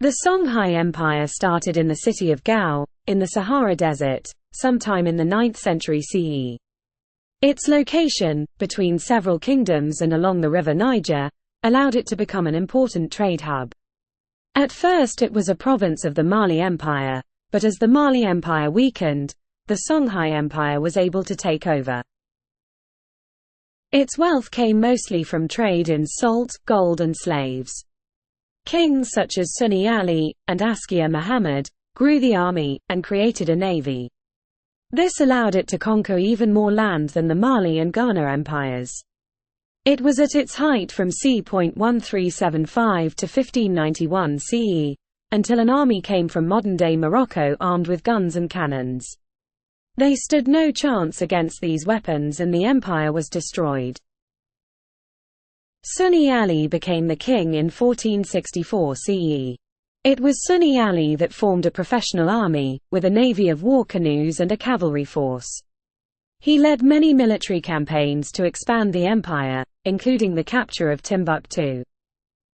The Songhai Empire started in the city of Gao, in the Sahara Desert, sometime in the 9th century CE. Its location, between several kingdoms and along the river Niger, allowed it to become an important trade hub. At first it was a province of the Mali Empire, but as the Mali Empire weakened, the Songhai Empire was able to take over. Its wealth came mostly from trade in salt, gold and slaves. Kings such as Sunni Ali, and Askia Muhammad, grew the army, and created a navy. This allowed it to conquer even more land than the Mali and Ghana empires. It was at its height from c. 1375 to 1591 CE, until an army came from modern-day Morocco armed with guns and cannons. They stood no chance against these weapons and the empire was destroyed. Sunni Ali became the king in 1464 CE. It was Sunni Ali that formed a professional army, with a navy of war canoes and a cavalry force. He led many military campaigns to expand the empire, including the capture of Timbuktu.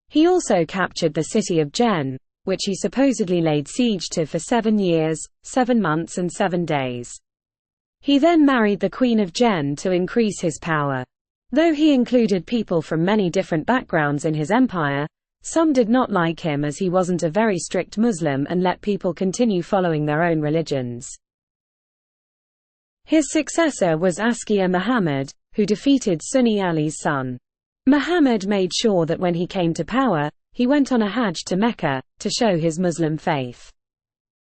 He also captured the city of Jen, which he supposedly laid siege to for 7 years, 7 months and 7 days. He then married the Queen of Jen to increase his power. Though he included people from many different backgrounds in his empire, some did not like him as he wasn't a very strict Muslim and let people continue following their own religions. His successor was Askia Muhammad, who defeated Sunni Ali's son. Muhammad made sure that when he came to power, he went on a Hajj to Mecca, to show his Muslim faith.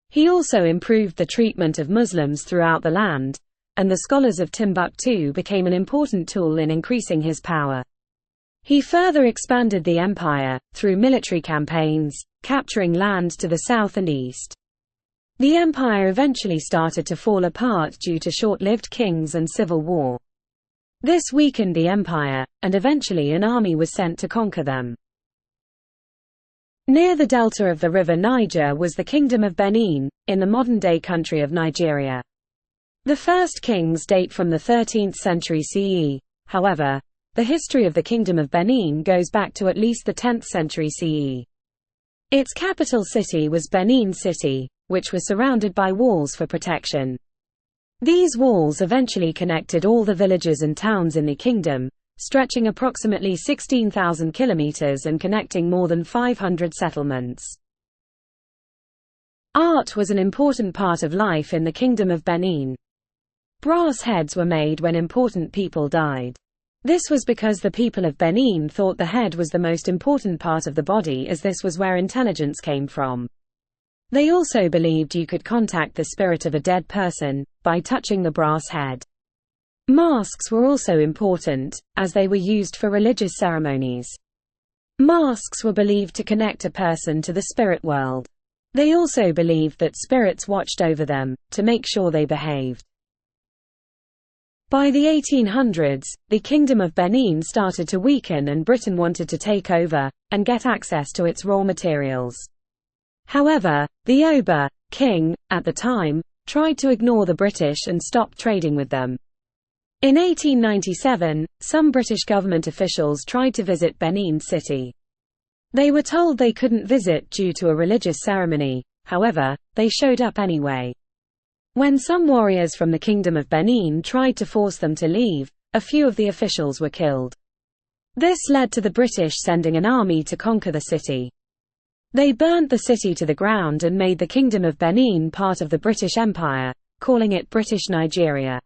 He also improved the treatment of Muslims throughout the land, and the scholars of Timbuktu became an important tool in increasing his power. He further expanded the empire, through military campaigns, capturing land to the south and east. The empire eventually started to fall apart due to short-lived kings and civil war. This weakened the empire, and eventually an army was sent to conquer them. Near the delta of the river Niger was the Kingdom of Benin, in the modern-day country of Nigeria. The first kings date from the 13th century CE, however, the history of the Kingdom of Benin goes back to at least the 10th century CE. Its capital city was Benin City, which was surrounded by walls for protection. These walls eventually connected all the villages and towns in the kingdom, stretching approximately 16,000 kilometers and connecting more than 500 settlements. Art was an important part of life in the Kingdom of Benin. Brass heads were made when important people died. This was because the people of Benin thought the head was the most important part of the body, as this was where intelligence came from. They also believed you could contact the spirit of a dead person by touching the brass head. Masks were also important, as they were used for religious ceremonies. Masks were believed to connect a person to the spirit world. They also believed that spirits watched over them, to make sure they behaved. By the 1800s, the Kingdom of Benin started to weaken and Britain wanted to take over, and get access to its raw materials. However, the Oba, king, at the time, tried to ignore the British and stop trading with them. In 1897, some British government officials tried to visit Benin City. They were told they couldn't visit due to a religious ceremony, however, they showed up anyway. When some warriors from the Kingdom of Benin tried to force them to leave, a few of the officials were killed. This led to the British sending an army to conquer the city. They burnt the city to the ground and made the Kingdom of Benin part of the British Empire, calling it British Nigeria.